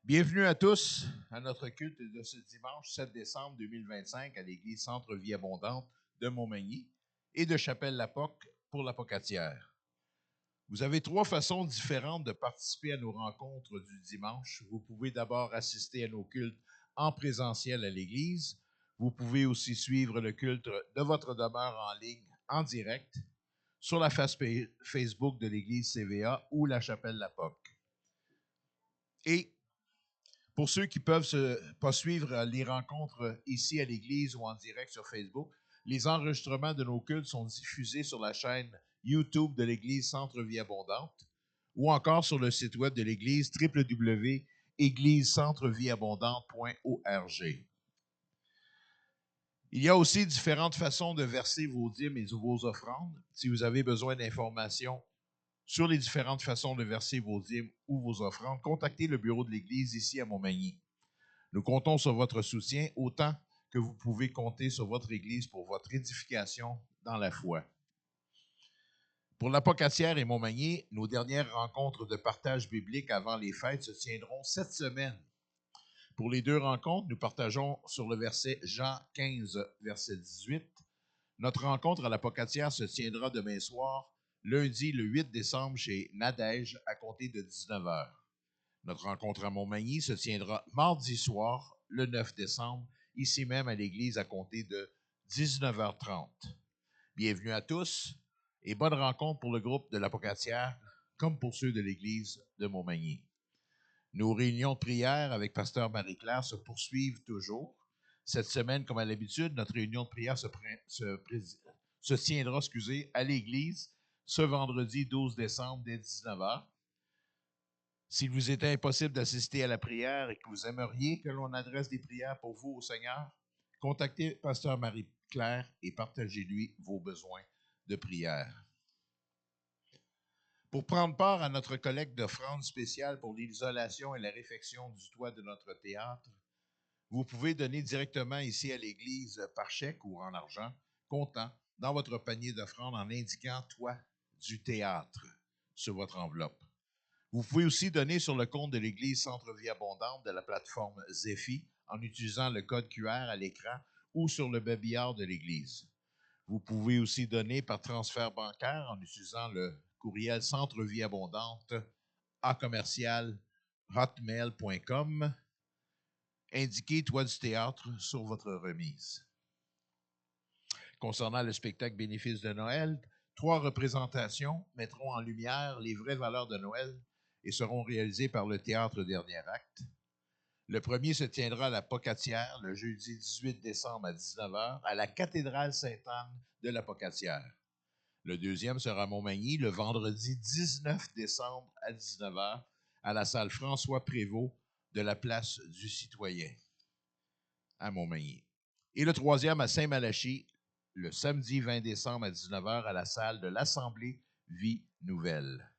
Bienvenue à tous à notre culte de ce dimanche 7 décembre 2025 à l'église Centre Vie Abondante de Montmagny et de Chapelle-la-Poque pour la Pocatière. Vous avez trois façons différentes de participer à nos rencontres du dimanche. Vous pouvez d'abord assister à nos cultes en présentiel à l'église. Vous pouvez aussi suivre le culte de votre demeure en ligne en direct sur la Facebook de l'église CVA ou la Chapelle-la-Poque. Et pour ceux qui peuvent pas suivre les rencontres ici à l'église ou en direct sur Facebook, les enregistrements de nos cultes sont diffusés sur la chaîne YouTube de l'église Centre Vie Abondante ou encore sur le site web de l'église www.églisecentrevieabondante.org. Il y a aussi différentes façons de verser vos dîmes et vos offrandes. Si vous avez besoin d'informations sur les différentes façons de verser vos dîmes ou vos offrandes, contactez le bureau de l'église ici à Montmagny. Nous comptons sur votre soutien autant que vous pouvez compter sur votre Église pour votre édification dans la foi. Pour la Pocatière et Montmagny, nos dernières rencontres de partage biblique avant les fêtes se tiendront cette semaine. Pour les deux rencontres, nous partageons sur le verset Jean 15, verset 18. Notre rencontre à la Pocatière se tiendra demain soir, lundi le 8 décembre chez Nadège à compter de 19h. Notre rencontre à Montmagny se tiendra mardi soir, le 9 décembre, ici même à l'église à compter de 19h30. Bienvenue à tous et bonne rencontre pour le groupe de la Pocatière comme pour ceux de l'église de Montmagny. Nos réunions de prière avec Pasteur Marie-Claire se poursuivent toujours. Cette semaine, comme à l'habitude, notre réunion de prière se tiendra à l'église ce vendredi 12 décembre dès 19h. S'il vous était impossible d'assister à la prière et que vous aimeriez que l'on adresse des prières pour vous au Seigneur, contactez Pasteur Marie-Claire et partagez-lui vos besoins de prière. Pour prendre part à notre collecte d'offrandes spéciale pour l'isolation et la réfection du toit de notre théâtre, vous pouvez donner directement ici à l'église par chèque ou en argent, comptant dans votre panier d'offrandes en indiquant « Toit du théâtre » sur votre enveloppe. Vous pouvez aussi donner sur le compte de l'Église Centre Vie Abondante de la plateforme Zephy en utilisant le code QR à l'écran ou sur le babillard de l'Église. Vous pouvez aussi donner par transfert bancaire en utilisant le courriel Centre Vie Abondante à commercial hotmail.com. Indiquez Toit du théâtre sur votre remise. Concernant le spectacle bénéfice de Noël, 3 représentations mettront en lumière les vraies valeurs de Noël et seront réalisés par le Théâtre Dernier Acte. Le premier se tiendra à la Pocatière le jeudi 18 décembre à 19h à la cathédrale Sainte-Anne de la Pocatière. Le deuxième sera à Montmagny le vendredi 19 décembre à 19h à la salle François Prévost de la place du Citoyen à Montmagny. Et le troisième à Saint-Malachie le samedi 20 décembre à 19h à la salle de l'Assemblée Vie Nouvelle.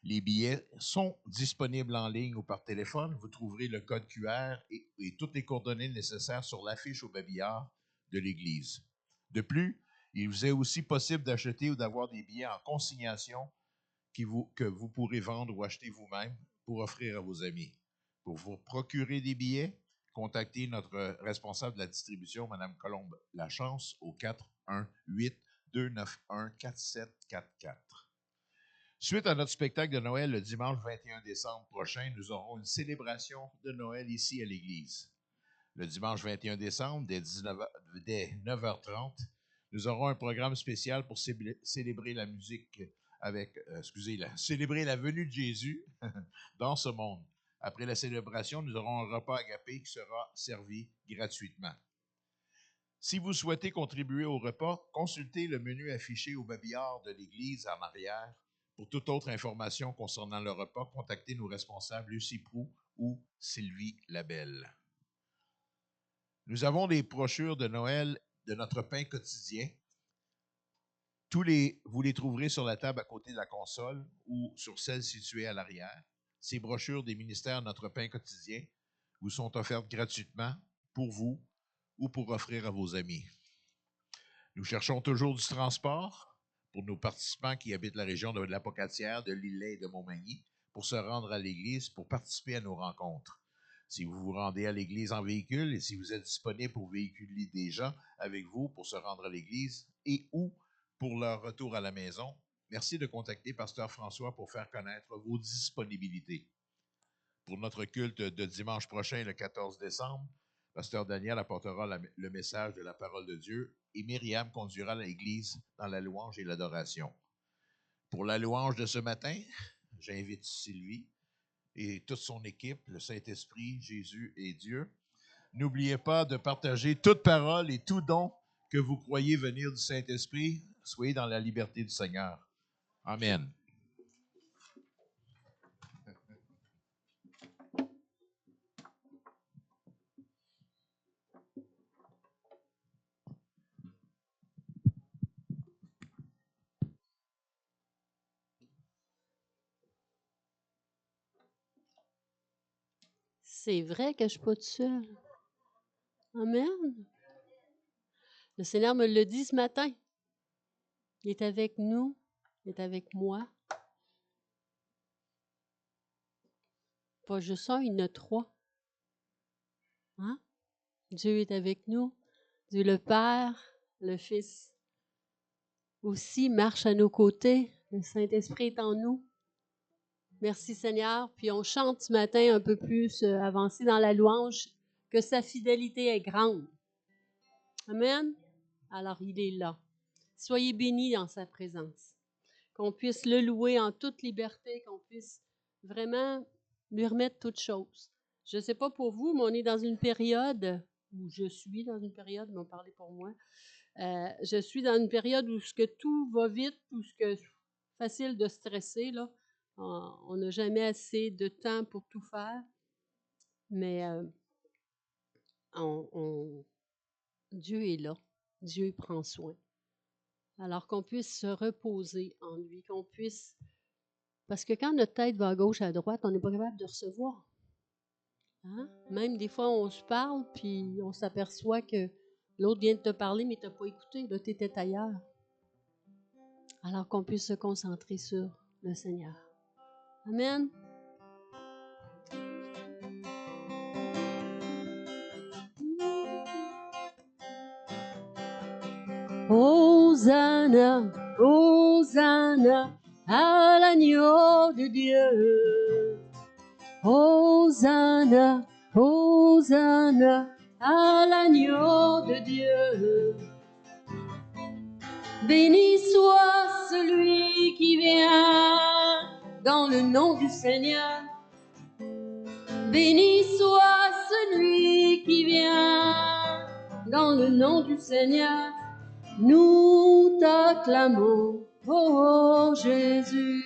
Les billets sont disponibles en ligne ou par téléphone. Vous trouverez le code QR et toutes les coordonnées nécessaires sur l'affiche au babillard de l'Église. De plus, il vous est aussi possible d'acheter ou d'avoir des billets en consignation que vous pourrez vendre ou acheter vous-même pour offrir à vos amis. Pour vous procurer des billets, contactez notre responsable de la distribution, Mme Colombe Lachance, au 418-291-4744. Suite à notre spectacle de Noël le dimanche 21 décembre prochain, nous aurons une célébration de Noël ici à l'église. Le dimanche 21 décembre, dès 9h30, nous aurons un programme spécial pour célébrer la musique célébrer la venue de Jésus dans ce monde. Après la célébration, nous aurons un repas agapé qui sera servi gratuitement. Si vous souhaitez contribuer au repas, consultez le menu affiché au babillard de l'église en arrière. Pour toute autre information concernant le repas, contactez nos responsables Lucie Proux ou Sylvie Labelle. Nous avons des brochures de Noël de notre pain quotidien. Vous les trouverez sur la table à côté de la console ou sur celle située à l'arrière. Ces brochures des ministères Notre pain quotidien vous sont offertes gratuitement pour vous ou pour offrir à vos amis. Nous cherchons toujours du transport pour nos participants qui habitent la région de la Pocatière, de Lillet et de Montmagny pour se rendre à l'église pour participer à nos rencontres. Si vous vous rendez à l'église en véhicule et si vous êtes disponible pour véhiculer des gens avec vous pour se rendre à l'église et ou pour leur retour à la maison, merci de contacter Pasteur François pour faire connaître vos disponibilités. Pour notre culte de dimanche prochain, le 14 décembre, Pasteur Daniel apportera le message de la parole de Dieu et Myriam conduira l'église dans la louange et l'adoration. Pour la louange de ce matin, j'invite Sylvie et toute son équipe, le Saint-Esprit, Jésus et Dieu. N'oubliez pas de partager toute parole et tout don que vous croyez venir du Saint-Esprit. Soyez dans la liberté du Seigneur. Amen. C'est vrai que je ne suis pas toute seule. Amen. Le Seigneur me l'a dit ce matin. Il est avec nous, il est avec moi. Pas juste un, il y en a trois. Hein? Dieu est avec nous. Dieu le Père, le Fils aussi marche à nos côtés. Le Saint-Esprit est en nous. Merci Seigneur. Puis on chante ce matin un peu plus avancé dans la louange, que sa fidélité est grande. Amen. Alors il est là. Soyez bénis dans sa présence. Qu'on puisse le louer en toute liberté, qu'on puisse vraiment lui remettre toutes choses. Je ne sais pas pour vous, mais on est dans une période, où je suis dans une période, mais on parlait pour moi, je suis dans une période où ce que tout va vite, où ce que facile de stresser, là. On n'a jamais assez de temps pour tout faire, mais Dieu est là. Dieu prend soin. Alors qu'on puisse se reposer en lui, qu'on puisse... Parce que quand notre tête va à gauche, à droite, on n'est pas capable de recevoir. Hein? Même des fois, on se parle, puis on s'aperçoit que l'autre vient de te parler, mais tu n'as pas écouté, là, tu étais ailleurs. Alors qu'on puisse se concentrer sur le Seigneur. Amen. Hosanna, Hosanna, à l'agneau de Dieu. Hosanna, Hosanna, à l'agneau de Dieu. Béni soit celui qui vient dans le nom du Seigneur. Béni soit celui qui vient dans le nom du Seigneur. Nous t'acclamons, ô Jésus.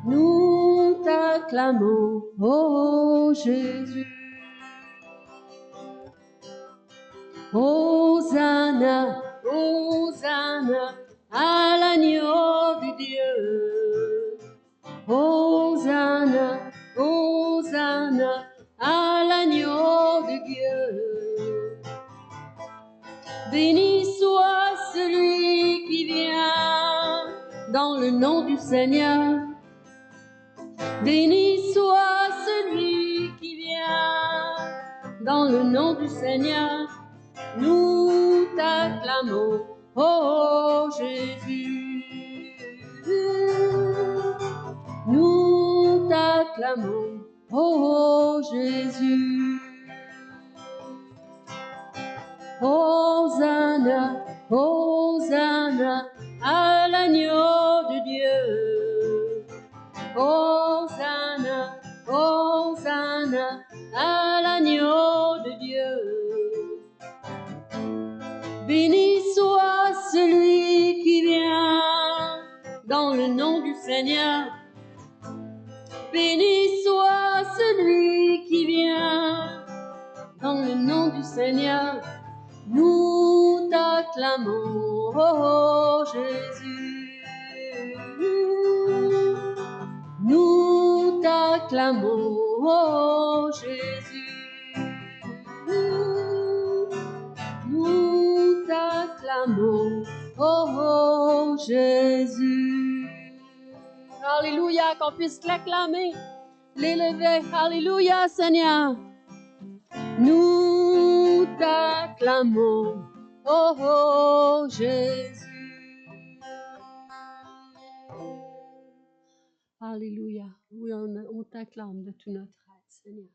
Nous t'acclamons, ô Jésus. Hosanna, Hosanna, à l'agneau de Dieu. Hosanna, Hosanna, à l'agneau de Dieu. Béni soit celui qui vient dans le nom du Seigneur. Béni soit celui qui vient dans le nom du Seigneur. Nous t'acclamons, ô Jésus. Nous t'acclamons, ô Jésus. Hosanna, Hosanna, à l'agneau de Dieu. Hosanna, Hosanna, à l'agneau de Dieu. Béni soit celui qui vient dans le nom du Seigneur. Béni soit celui qui vient dans le nom du Seigneur. Nous t'acclamons, ô Jésus. Nous t'acclamons, ô Jésus. Nous t'acclamons, ô Jésus. Alléluia, qu'on puisse l'acclamer l'élever. Alléluia, Seigneur. Nous t'acclamons, oh, oh, Jésus. Alléluia. Oui, on t'acclame de tout notre être, Seigneur.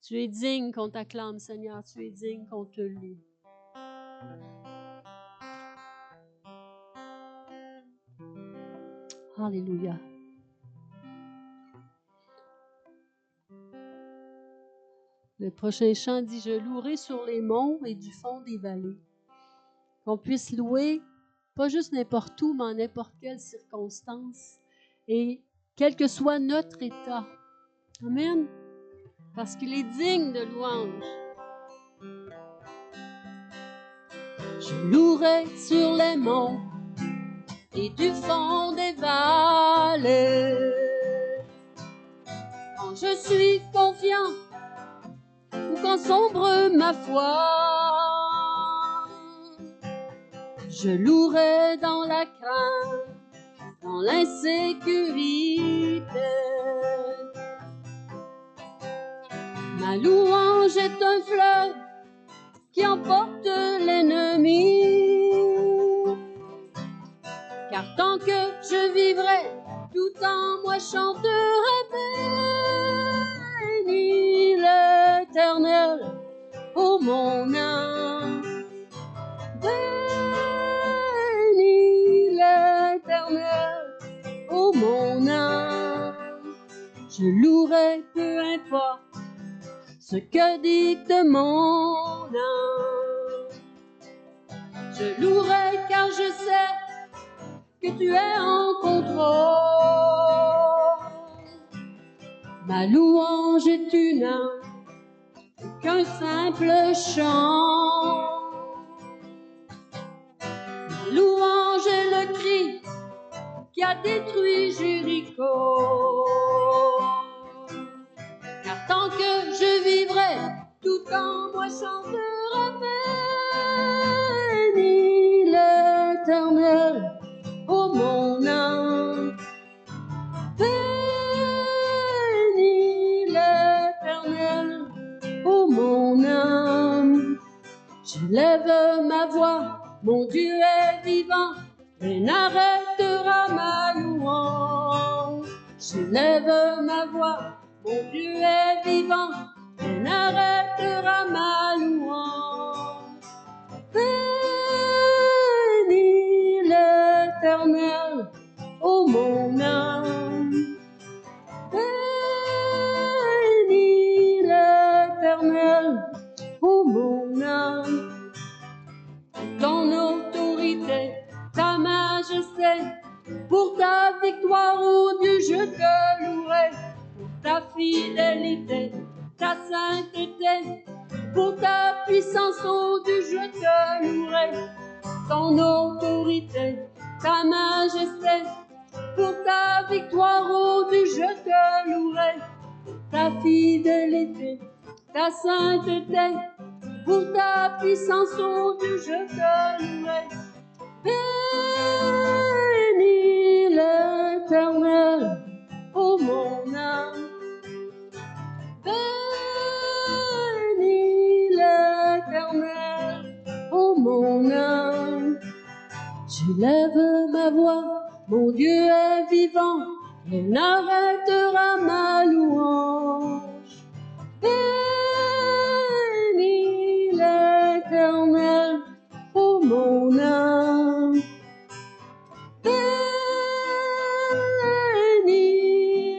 Tu es digne qu'on t'acclame, Seigneur. Tu es digne qu'on te loue. Alléluia. Le prochain chant dit « Je louerai sur les monts et du fond des vallées ». Qu'on puisse louer, pas juste n'importe où, mais en n'importe quelle circonstance. Et quel que soit notre état. Amen. Parce qu'il est digne de louange. Je louerai sur les monts et du fond des vallées. Quand je suis confiant ou quand sombre ma foi, je louerai dans la crainte, dans l'insécurité. Ma louange est un fleuve qui emporte l'ennemi. Car tant que je vivrai, tout en moi chanterai béni l'Éternel, ô mon âme. Béni l'Éternel, ô mon âme. Je louerai peu importe ce que dicte mon âme. Je louerai car je sais que tu es en contrôle. Ma louange est une âme, qu'un simple chant. Ma louange est le cri qui a détruit Jéricho. Car tant que je vivrai, tout en moi chantera béni l'Éternel, ô mon âme. Béni l'Éternel, ô mon âme. Je lève ma voix, mon Dieu est vivant, et n'arrêtera ma louange. Je lève ma voix, mon Dieu est vivant, et n'arrêtera ma louange. Bénis l'Éternel, ô mon âme. Bénis l'Éternel, ô mon âme. Ton autorité, ta majesté, pour ta victoire, ô Dieu, je te louerai. Pour ta fidélité, ta sainteté, pour ta puissance, ô Dieu, je te louerai. Ton autorité, ta majesté, pour ta victoire, ô Dieu, je te louerai. Ta fidélité, ta sainteté, pour ta puissance, ô Dieu, je te louerai. Bénis l'Éternel, ô mon âme. Bénis l'Éternel, ô mon âme. J'élève ma voix, mon Dieu est vivant, et n'arrêtera ma louange. Bénis l'Éternel, ô mon âme. Bénis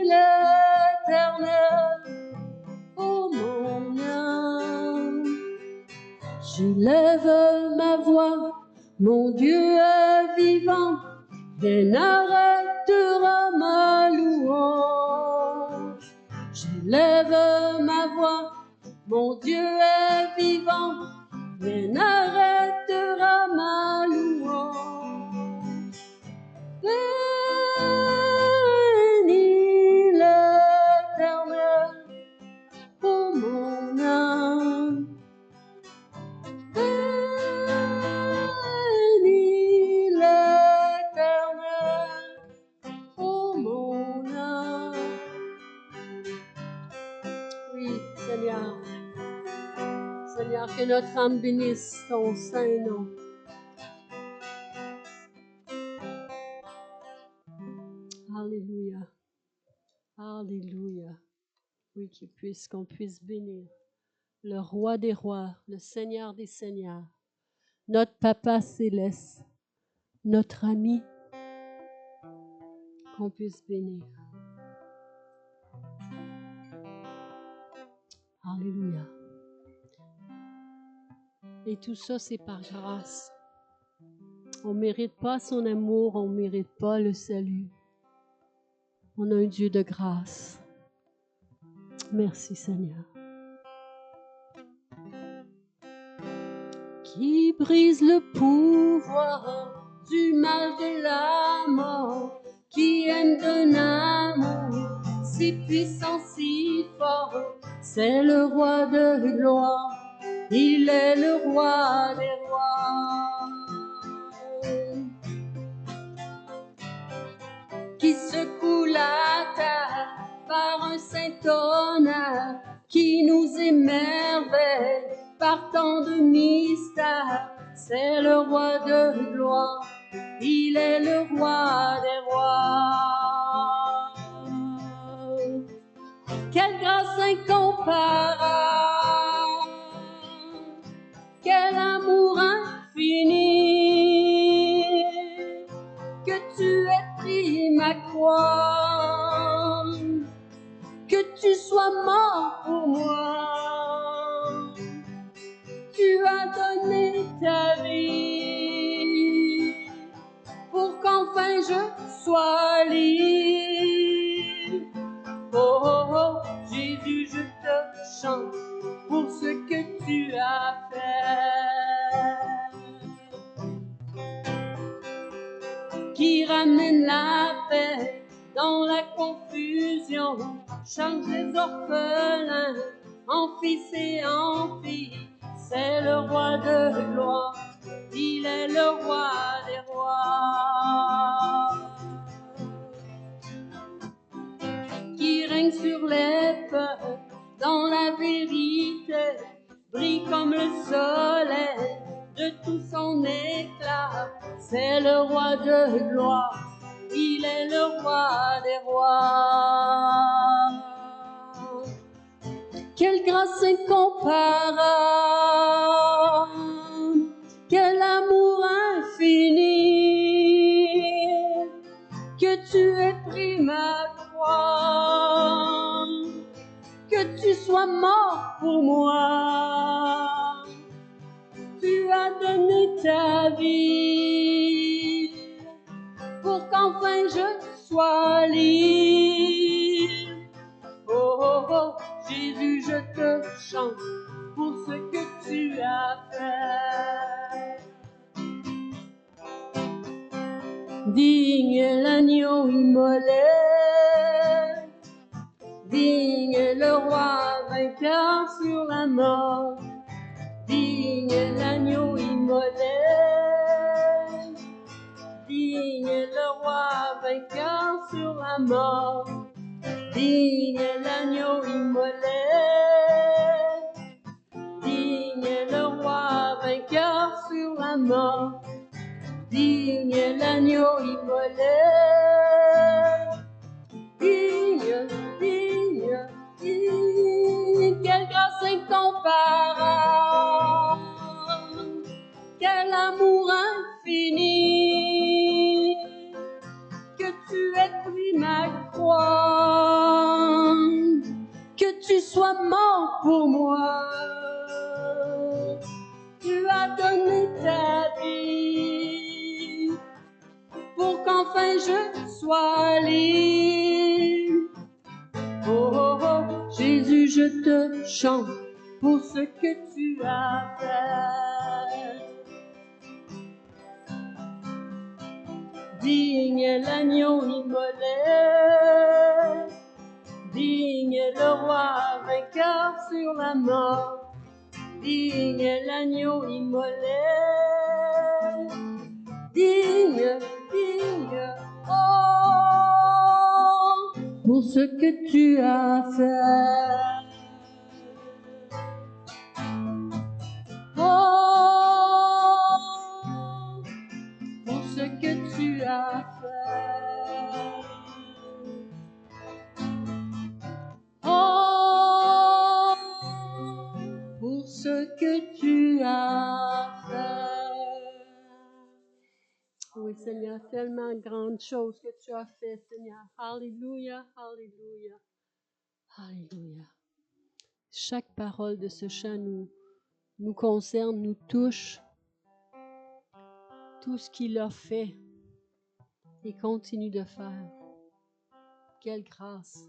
l'Éternel, ô mon âme. J'élève ma voix, mon Dieu est vivant, et n'arrêtera ma louange. J'élève ma voix, mon Dieu est vivant, et n'arrêtera ma louange. Bénis l'Éternel, ô mon âme. Bénis l'Éternel, ô mon âme. Que notre âme bénisse ton saint nom. Alléluia. Alléluia. Oui, qu'on puisse bénir le roi des rois, le Seigneur des seigneurs, notre Papa céleste, notre ami, qu'on puisse bénir. Alléluia. Et tout ça, c'est par grâce. On ne mérite pas son amour, on ne mérite pas le salut. On a un Dieu de grâce. Merci Seigneur. Qui brise le pouvoir du mal de la mort, qui aime d'un amour si puissant, si fort, c'est le roi de gloire, il est le roi des rois. Qui secoue la terre par un saint honneur, qui nous émerveille par tant de mystères, c'est le roi de gloire, il est le roi des rois. Quelle grâce incomparable, quel amour infini, que tu aies pris ma croix, que tu sois mort pour moi. Tu as donné ta vie pour qu'enfin je sois libre. Oh, oh, oh, Jésus, je te chante pour ce que tu as fait. Qui ramène la paix dans la confusion, change les orphelins en fils et en filles. C'est le roi de gloire, il est le roi des rois. Qui règne sur les peuples dans la vérité, brille comme le soleil de tout son éclat. C'est le roi de gloire, il est le roi des rois. Quelle grâce incomparable, quel amour infini, que tu aies pris ma croix, que tu sois mort pour moi. Tu as donné ta vie pour qu'enfin je sois libre. Oh, oh, oh, Jésus, je te chante pour ce que tu as fait. Digne est l'agneau immolé, digne est le roi vainqueur sur la mort. Digne est l'agneau immolé, digne est le roi vainqueur sur la mort. Digne est l'agneau immolé, digne est le roi vainqueur sur la mort. Digne est l'agneau immolé, digne, digne, digne. Quelle grâce incomparable, quel amour infini, que tu aies pris ma croix, que tu sois mort pour moi. Tu as donné ta vie pour qu'enfin je sois libre. Oh, oh, oh, Jésus, je te chante pour ce que tu as fait. Digne est l'agneau immolé, digne est le roi vainqueur sur la mort. Digne est l'agneau immolé, digne, digne, oh, pour ce que tu as fait. as fait. Oh, pour ce que tu as fait. Oui, Seigneur, tellement grandes choses que tu as fait, Seigneur. Alléluia, alléluia, alléluia. Chaque parole de ce chant nous concerne, nous touche. Tout ce qu'il a fait et continue de faire. Quelle grâce.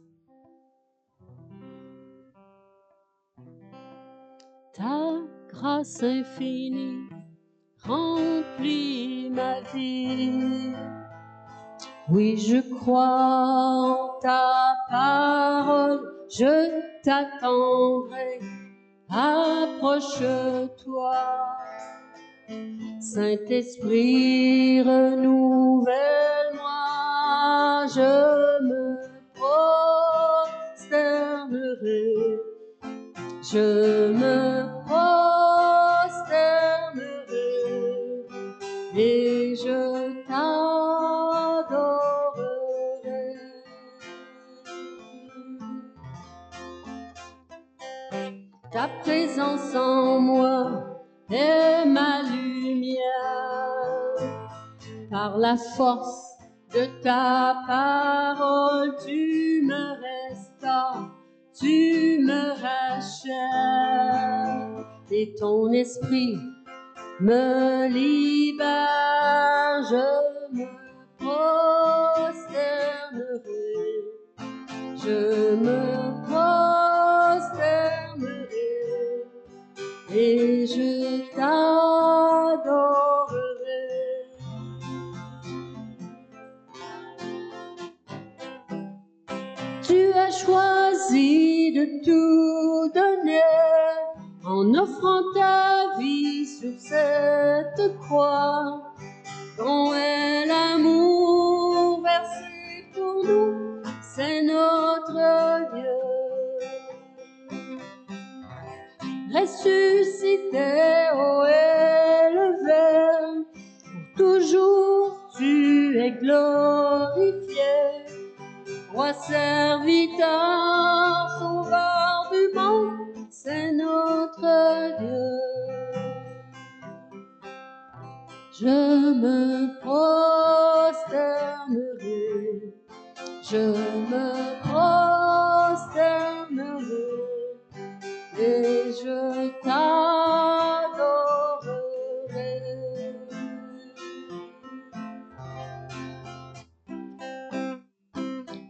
Ta grâce infinie remplit ma vie. Oui, je crois en ta parole, je t'attendrai. Approche-toi, Saint-Esprit, renouvelle-moi, je me prosternerai, je me prosternerai et je t'adorerai. Ta présence en moi est ma lumière. Par la force de ta parole, tu me restaures, tu me rachètes. Et ton esprit me libère, je me prosternerai, je me prosternerai et je t'adorerai. Tu as choisi de tout donner en offrant ta vie sur cette croix. Grand est l'amour versé pour nous, c'est notre Dieu. Ressuscité, haut élevé, pour toujours tu es glorifié. Roi serviteur, sauveur du monde, c'est notre Dieu. Je me prosternerai, je me prosternerai et je t'adorerai.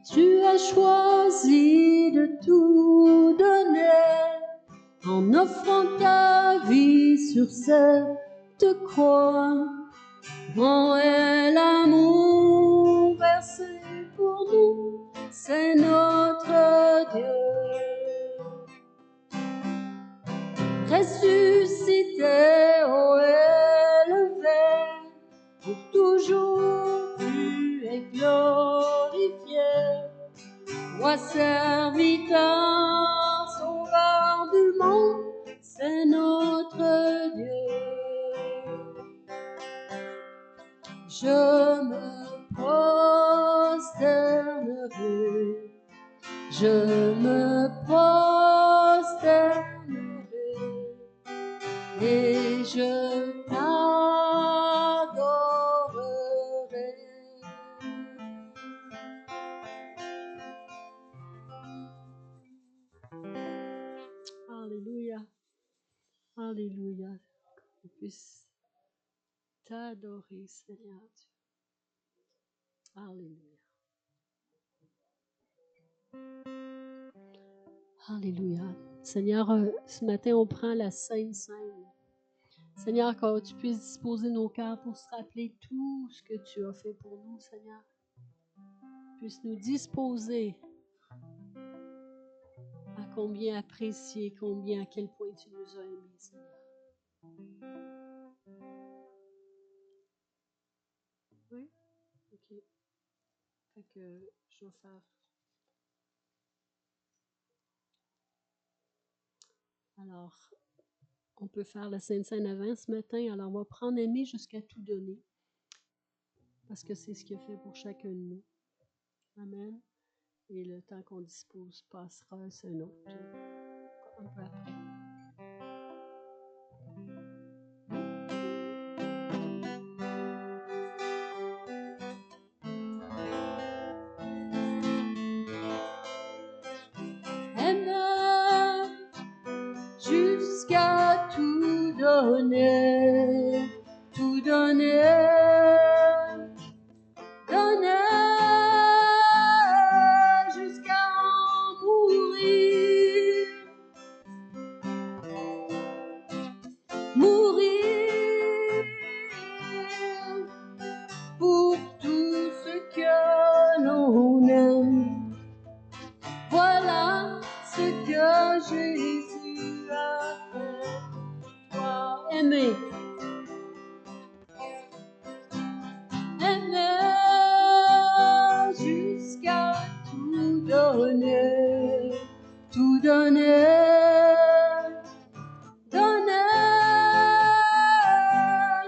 Tu as choisi de tout donner en offrant ta vie sur cette croix. Grand est l'amour versé pour nous, c'est notre Dieu. Ressuscité, haut élevé, pour toujours tu es glorifié. Roi serviteur, sauveur du monde, c'est notre Dieu. Je me prosternerai, je me prosternerai et je t'adorerai. Alléluia, alléluia, qu'on puisse t'adorer, Seigneur Dieu. Alléluia. Alléluia. Seigneur, ce matin, on prend la Sainte Seine. Seigneur, que tu puisses disposer nos cœurs pour se rappeler tout ce que tu as fait pour nous, Seigneur. Puisse nous disposer à combien apprécier, combien, à quel point tu nous as aimés, Seigneur. Oui? OK. Fait que je vais faire. Alors, on peut faire la Sainte Seine avant ce matin. Alors, on va prendre Aimer jusqu'à tout donner. parce que c'est ce qu'il a fait pour chacun de nous. Amen. Et le temps qu'on dispose passera, c'est un autre. Un peu après. Aime jusqu'à tout donner, tout donner. Jusqu'à en mourir, mourir pour tout ce que l'on aime. Voilà ce que Jésus a fait pour toi. Aimer. Jusqu'à tout donner, tout donner, donner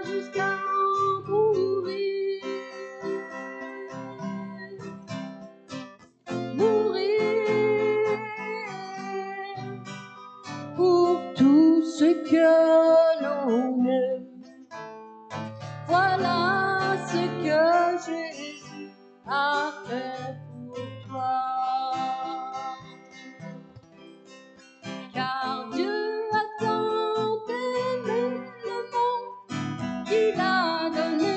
jusqu'à en mourir, mourir pour tout ce que l'on aime. Voilà ce que Jésus a fait pour toi. Car Dieu a tant aimé le monde qu'il a donné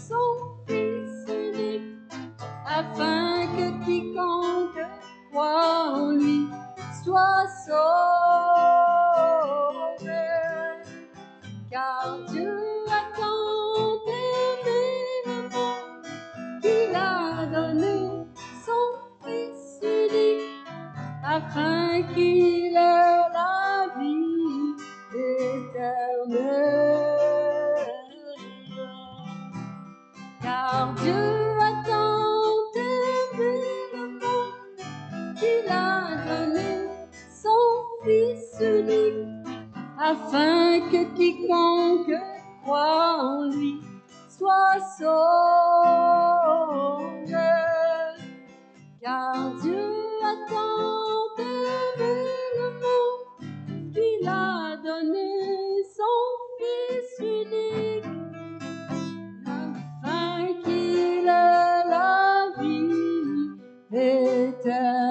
son Fils unique, afin que quiconque croit en lui soit sauvé. Car Dieu a tant aimé le monde qu'il a donné son Fils unique, afin qu'il ait la vie éternelle. Car Dieu a tant aimé le monde qu'il a donné son Fils unique, afin que quiconque croit en lui soit sauvé. Car Dieu a tant aimé le monde qu'il a donné son Fils unique, afin qu'il ait la vie éternelle.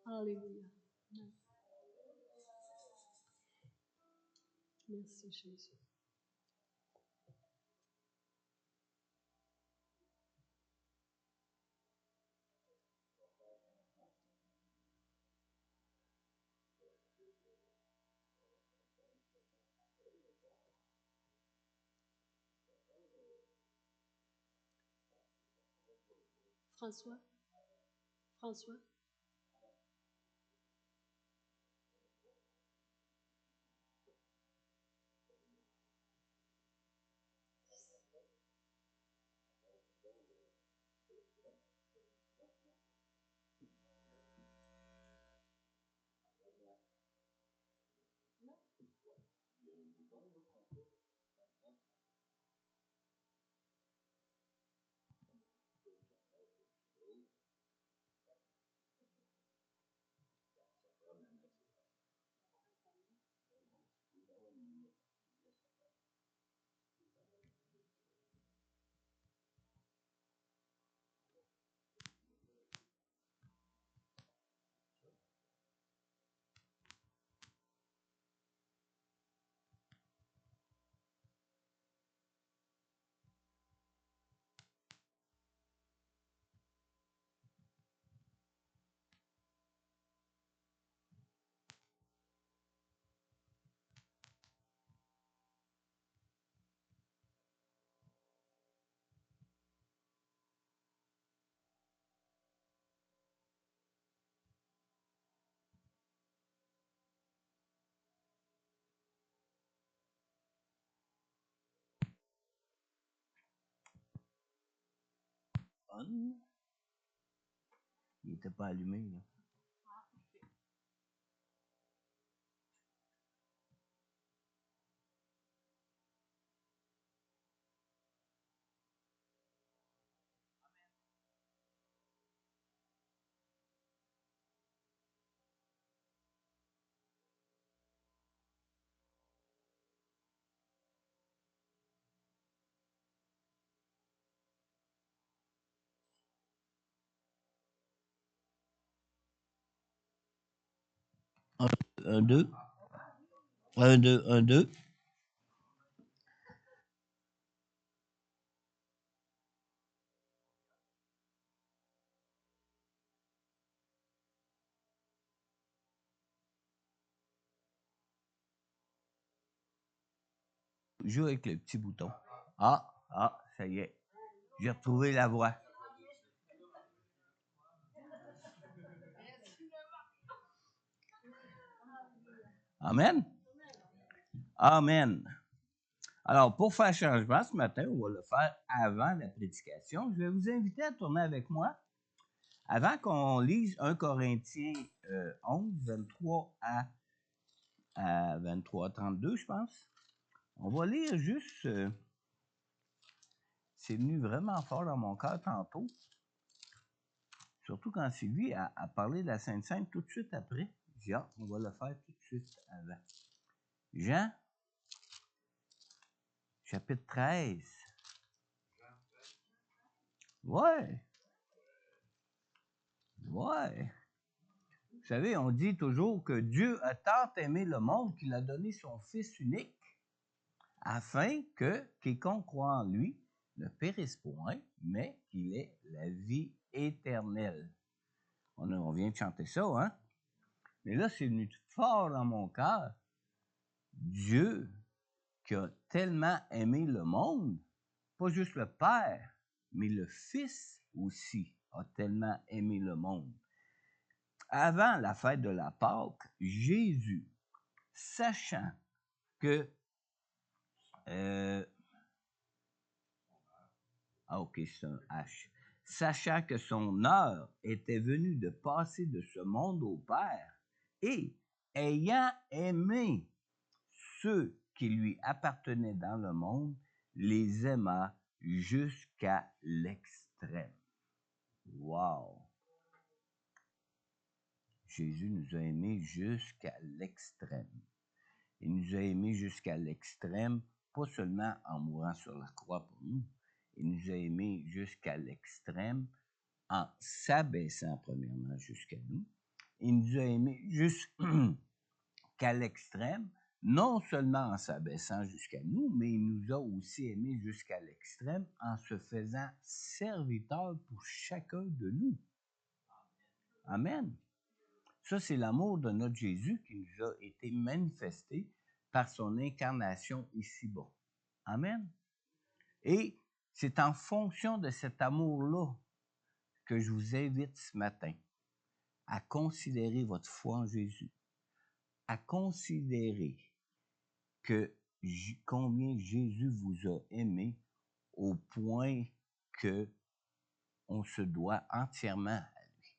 Alléluia. Merci Jésus. François? François? Il n'était pas allumé, là. 1, 2. 1, 2, 1, 2. Joue avec le petit bouton. Ah, ça y est. J'ai retrouvé la voix. Amen. Amen. Alors, pour faire changement ce matin, on va le faire avant la prédication. Je vais vous inviter à tourner avec moi. Avant qu'on lise 1 Corinthiens 11, 23 à 23, 32, je pense, on va lire juste... c'est venu vraiment fort dans mon cœur tantôt. Surtout quand Sylvie a parlé de la Sainte Seine tout de suite après. J'ai dit, on va le faire tout de suite avant. Jean, chapitre 13. Ouais. Vous savez, on dit toujours que Dieu a tant aimé le monde qu'il a donné son Fils unique, afin que quiconque croit en lui ne périsse point, mais qu'il ait la vie éternelle. On vient de chanter ça, hein? Mais là, c'est venu fort dans mon cœur. Dieu, qui a tellement aimé le monde, pas juste le Père, mais le Fils aussi a tellement aimé le monde. Avant la fête de la Pâque, Jésus, sachant que... c'est un H. Sachant que son heure était venue de passer de ce monde au Père, et ayant aimé ceux qui lui appartenaient dans le monde, les aima jusqu'à l'extrême. Wow! Jésus nous a aimés jusqu'à l'extrême. Il nous a aimés jusqu'à l'extrême, pas seulement en mourant sur la croix pour nous. Il nous a aimés jusqu'à l'extrême en s'abaissant premièrement jusqu'à nous. Il nous a aimés jusqu'à l'extrême, non seulement en s'abaissant jusqu'à nous, mais il nous a aussi aimés jusqu'à l'extrême en se faisant serviteur pour chacun de nous. Amen. Ça, c'est l'amour de notre Jésus qui nous a été manifesté par son incarnation ici-bas. Amen. Et c'est en fonction de cet amour-là que je vous invite ce matin à considérer votre foi en Jésus, à considérer combien Jésus vous a aimé au point que on se doit entièrement à lui.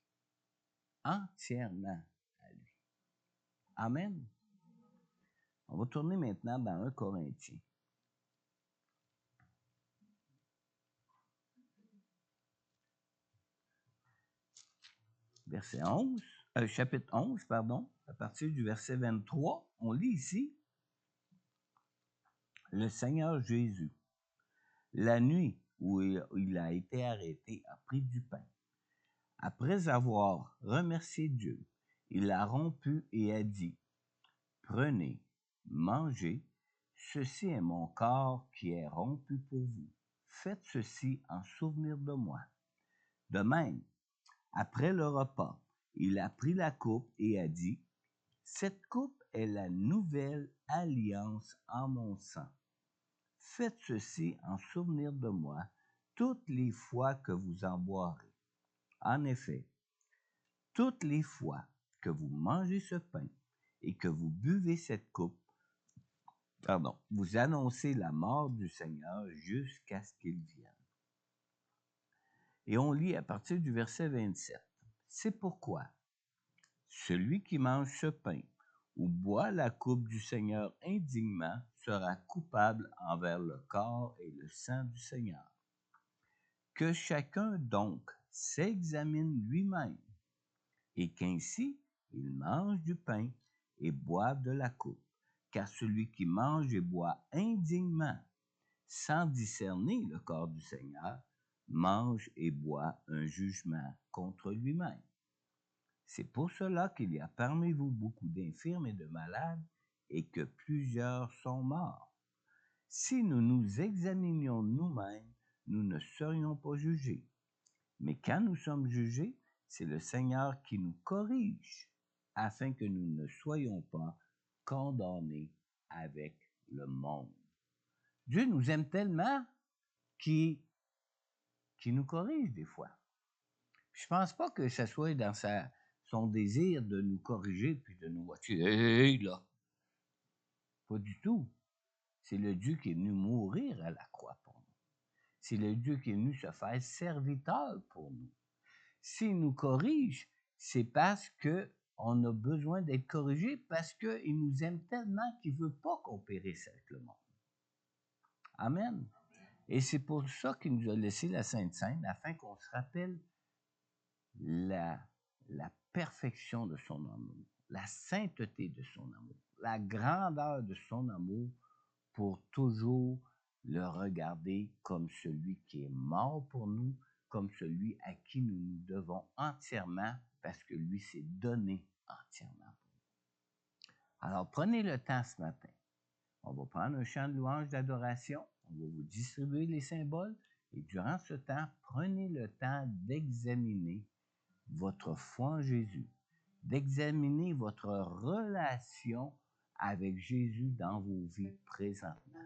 Entièrement à lui. Amen. On va tourner maintenant dans 1 Corinthiens. Chapitre 11, à partir du verset 23, on lit ici, le Seigneur Jésus, la nuit où il a été arrêté, a pris du pain. Après avoir remercié Dieu, il l'a rompu et a dit, prenez, mangez, ceci est mon corps qui est rompu pour vous. Faites ceci en souvenir de moi. De même, après le repas, il a pris la coupe et a dit, cette coupe est la nouvelle alliance en mon sang. Faites ceci en souvenir de moi toutes les fois que vous en boirez. En effet, toutes les fois que vous mangez ce pain et que vous buvez cette coupe, vous annoncez la mort du Seigneur jusqu'à ce qu'il vienne. Et on lit à partir du verset 27. C'est pourquoi celui qui mange ce pain ou boit la coupe du Seigneur indignement sera coupable envers le corps et le sang du Seigneur. Que chacun donc s'examine lui-même, et qu'ainsi il mange du pain et boive de la coupe. Car celui qui mange et boit indignement, sans discerner le corps du Seigneur, mange et boit un jugement contre lui-même. C'est pour cela qu'il y a parmi vous beaucoup d'infirmes et de malades, et que plusieurs sont morts. Si nous nous examinions nous-mêmes, nous ne serions pas jugés. Mais quand nous sommes jugés, c'est le Seigneur qui nous corrige, afin que nous ne soyons pas condamnés avec le monde. Dieu nous aime tellement qu'il nous corrige des fois. Je pense pas que ce soit dans son désir de nous corriger puis de nous watcher. Hey, là. Pas du tout. C'est le Dieu qui est venu mourir à la croix pour nous. C'est le Dieu qui est venu se faire serviteur pour nous. S'il nous corrige, c'est parce qu'on a besoin d'être corrigé, parce qu'il nous aime tellement qu'il ne veut pas qu'on périsse avec le monde. Amen. Et c'est pour ça qu'il nous a laissé la Sainte Seine, afin qu'on se rappelle la perfection de son amour, la sainteté de son amour, la grandeur de son amour, pour toujours le regarder comme celui qui est mort pour nous, comme celui à qui nous nous devons entièrement, parce que lui s'est donné entièrement pour nous. Alors, prenez le temps ce matin. On va prendre un chant de louange d'adoration, on va vous distribuer les symboles, et durant ce temps, prenez le temps d'examiner votre foi en Jésus, d'examiner votre relation avec Jésus dans vos vies présentement.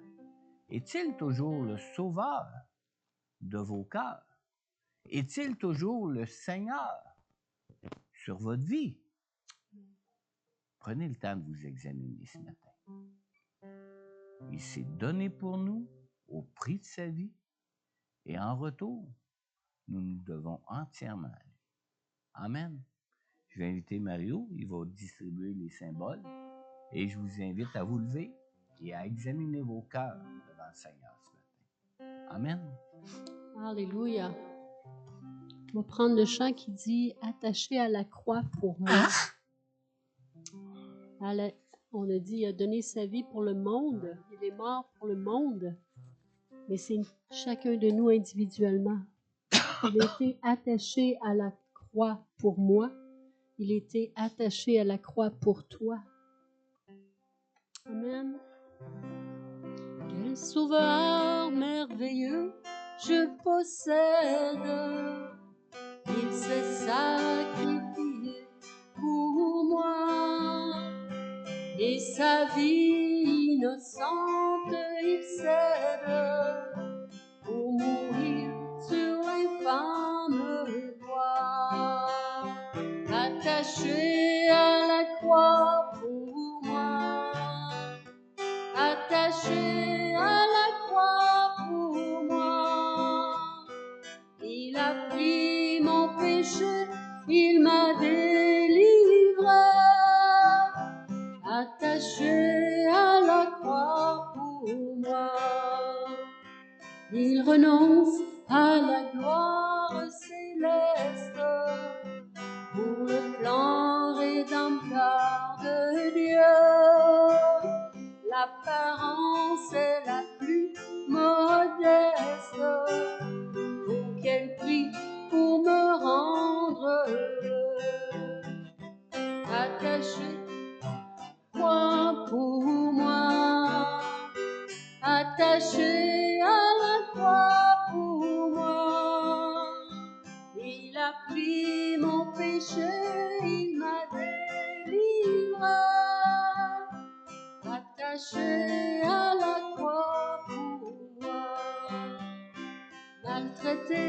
Est-il toujours le sauveur de vos cœurs? Est-il toujours le Seigneur sur votre vie? Prenez le temps de vous examiner ce matin. Il s'est donné pour nous au prix de sa vie, et en retour, nous nous devons entièrement à lui. Amen. Je vais inviter Mario, il va distribuer les symboles, et je vous invite à vous lever et à examiner vos cœurs devant le Seigneur ce matin. Amen. Alléluia. On va prendre le chant qui dit « Attaché à la croix pour moi ». On a dit « Il a donné sa vie pour le monde, il est mort pour le monde ». Mais c'est chacun de nous individuellement. Il a été attaché à la croix pour moi. Il a été attaché à la croix pour toi. Amen. Quel sauveur merveilleux je possède. Il s'est sacrifié pour moi. Et sa vie innocente il cède pour mourir sur l'infâme croix. Attaché à la croix pour moi. Attaché à la croix pour moi. Il a pris mon péché, il m'a délivré. Attaché à la croix pour moi. Il renonce à la gloire céleste pour le plan rédempteur de Dieu. L'apparence est la plus modeste. Pour quel prix pour me rendre heureux. Attaché croix pour moi, attaché à la croix pour moi. Il a pris mon péché, il m'a délivré. Attaché à la croix pour moi. Maltraité,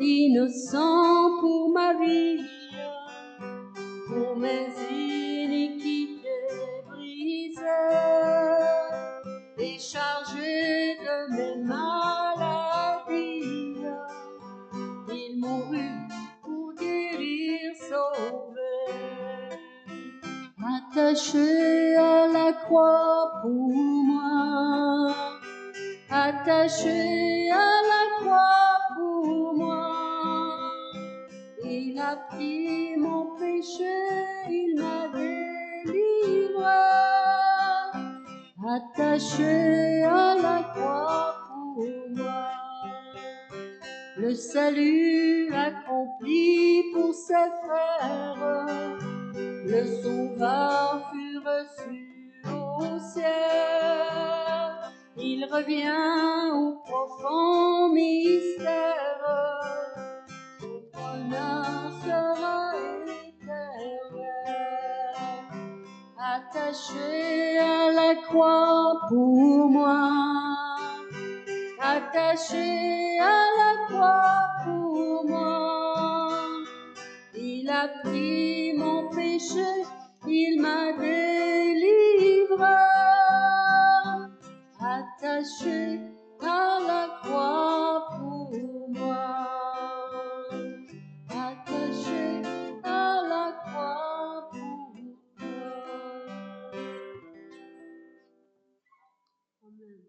innocent pour ma vie, pour mes iniquités brisées, déchargé de mes maladies, il mourut pour guérir, sauver. Attaché à la croix pour moi, attaché à la croix pour moi. Il a pris mon péché, il m'a délivré. Attaché à la croix pour moi. le salut accompli pour ses frères. Le Sauveur fut reçu au ciel. Il revient au profond mystère. Son bonheur sera éternel. Attaché à la croix pour moi. Attaché à la croix pour moi. Il a pris mon péché, il m'a délivré. Attaché à la croix pour moi. Attaché à la croix pour moi. Amen.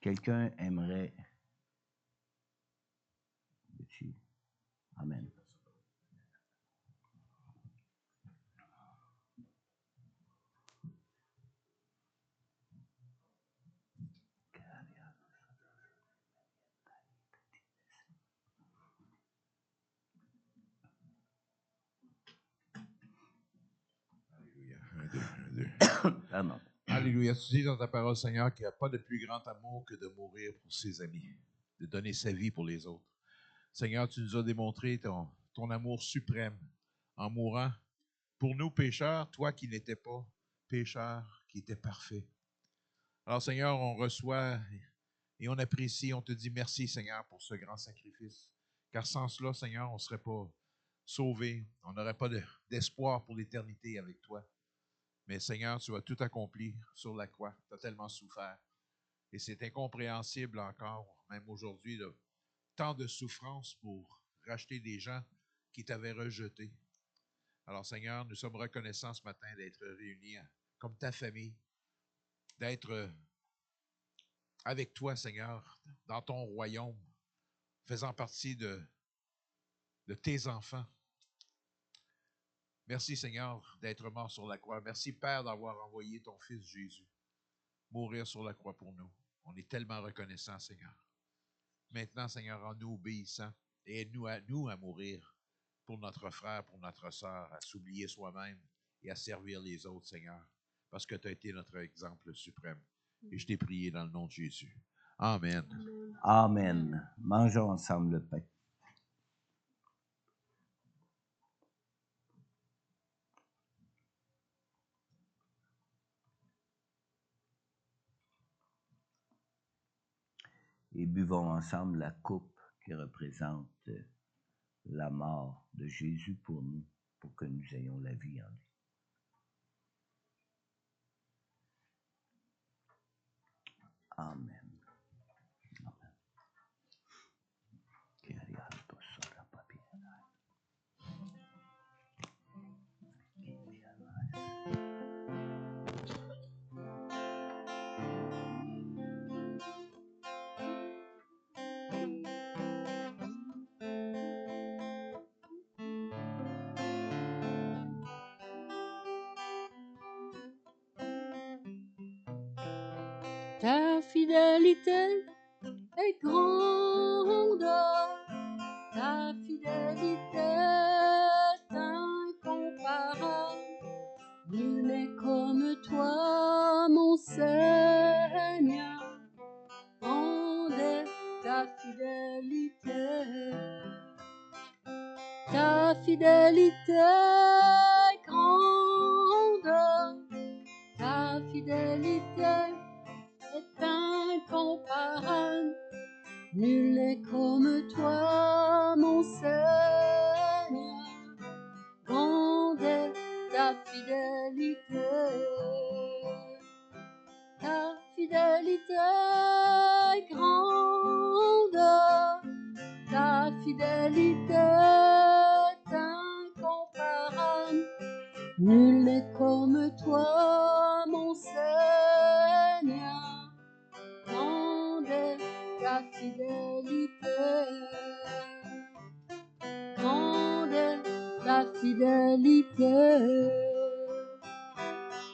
Quelqu'un aimerait... Amen. Alléluia. Un, deux. Pardon. Alléluia. Tu dis dans ta parole, Seigneur, qu'il n'y a pas de plus grand amour que de mourir pour ses amis, de donner sa vie pour les autres. Seigneur, tu nous as démontré ton amour suprême en mourant pour nous pécheurs, toi qui n'étais pas pécheur, qui étais parfait. Alors, Seigneur, on reçoit et on apprécie, on te dit merci, Seigneur, pour ce grand sacrifice. Car sans cela, Seigneur, on ne serait pas sauvés, on n'aurait pas d'espoir pour l'éternité avec toi. Mais Seigneur, tu as tout accompli sur la croix. Tu as tellement souffert. Et c'est incompréhensible encore, même aujourd'hui, tant de souffrance pour racheter des gens qui t'avaient rejeté. Alors Seigneur, nous sommes reconnaissants ce matin d'être réunis comme ta famille, d'être avec toi, Seigneur, dans ton royaume, faisant partie de tes enfants. Merci, Seigneur, d'être mort sur la croix. Merci, Père, d'avoir envoyé ton Fils Jésus mourir sur la croix pour nous. On est tellement reconnaissants, Seigneur. Maintenant, Seigneur, en nous obéissant, et aide-nous à mourir pour notre frère, pour notre sœur, à s'oublier soi-même et à servir les autres, Seigneur. parce que tu as été notre exemple suprême. Et je t'ai prié dans le nom de Jésus. Amen. Amen. Mangeons ensemble le pain. Et buvons ensemble la coupe qui représente la mort de Jésus pour nous, pour que nous ayons la vie en lui. Amen. Ta fidélité est grande, ta fidélité est incomparable. Nul n'est comme toi, mon Seigneur, grande est ta fidélité. Ta fidélité est grande, ta fidélité est incomparable. Nul n'est comme toi, mon Seigneur, grande est ta fidélité. Ta fidélité est grande, ta fidélité est incomparable. Nul n'est comme toi, mon Seigneur, grande est ta fidélité. Grande est ta fidélité.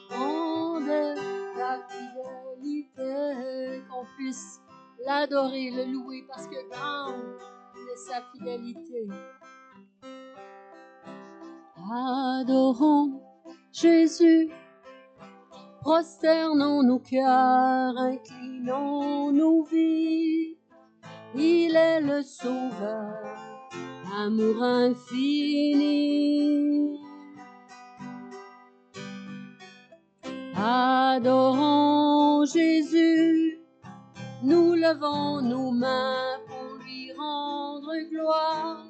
Grande est ta fidélité. Qu'on puisse l'adorer, le louer, parce que grande est sa fidélité. Adorons Jésus, prosternons nos cœurs, inclinons nos vies. Il est le Sauveur, amour infini. Adorons Jésus, nous levons nos mains pour lui rendre gloire.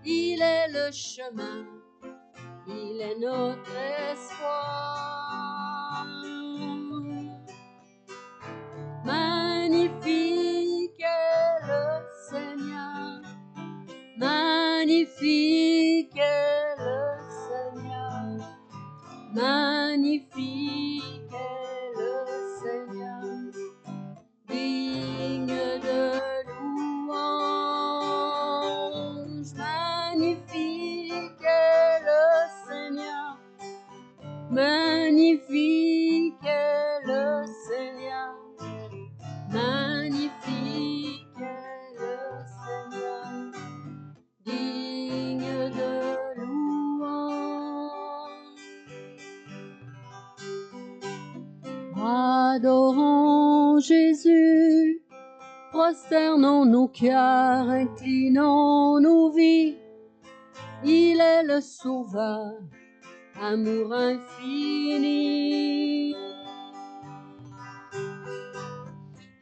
Il est le chemin, il est notre espoir. Magnifique est le Seigneur, magnifique est le Seigneur, magnifique est le Seigneur, digne de louange. Magnifique est le Seigneur, magnifique est le Seigneur, magnifique est le Seigneur, digne de louange. Adorons Jésus, prosternons nos cœurs, inclinons nos vies. Il est le Sauveur, amour infini.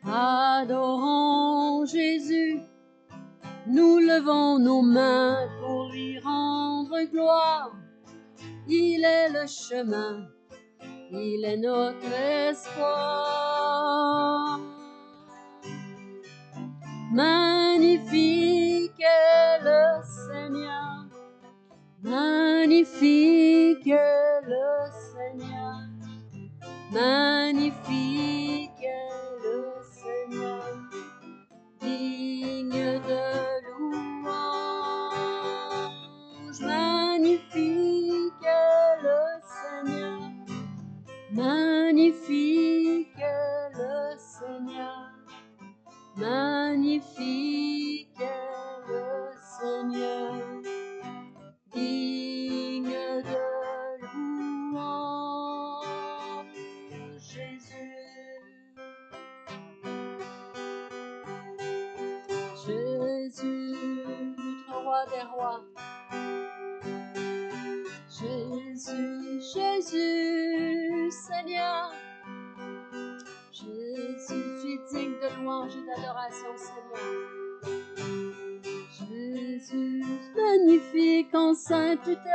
Adorons Jésus, nous levons nos mains pour lui rendre gloire. Il est le chemin, il est notre espoir. Magnifique est le Seigneur, magnifique est le Seigneur, magnifique est le Seigneur, digne de louange. Magnifique est le Seigneur, magnifique est le Seigneur, magnifique est le Seigneur, digne de louange. des rois. Jésus, Jésus, Seigneur. Jésus, tu es digne de louange et d'adoration, Seigneur. Jésus, magnifique en sainteté.